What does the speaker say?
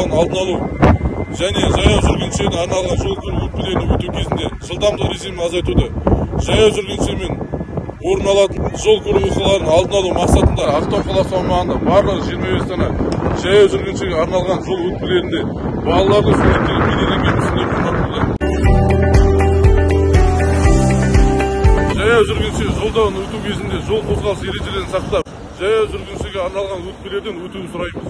оқиғалардың алдын алу және жаяу жүргіншілерге арналған жол көлік өтпелерін өту кезінде жылдамдық режимін азайтуды, жаяу жүргіншілермен орын алатын жол көлік оқиғаларын алдын алу мақсатында Ақтау қаласы аумағында барлығы 25 дана жаяу жүргіншілерге арналған жол өтпелерінде балаларды суреттерге бейнеленген мүсіндер орнатылды. Жаяу жүргінші жолдан өту кезінде жол қозғалысы ережелерін сақтап, жаяу жүргіншіге арналған өтпелерден өтуін сұраймыз.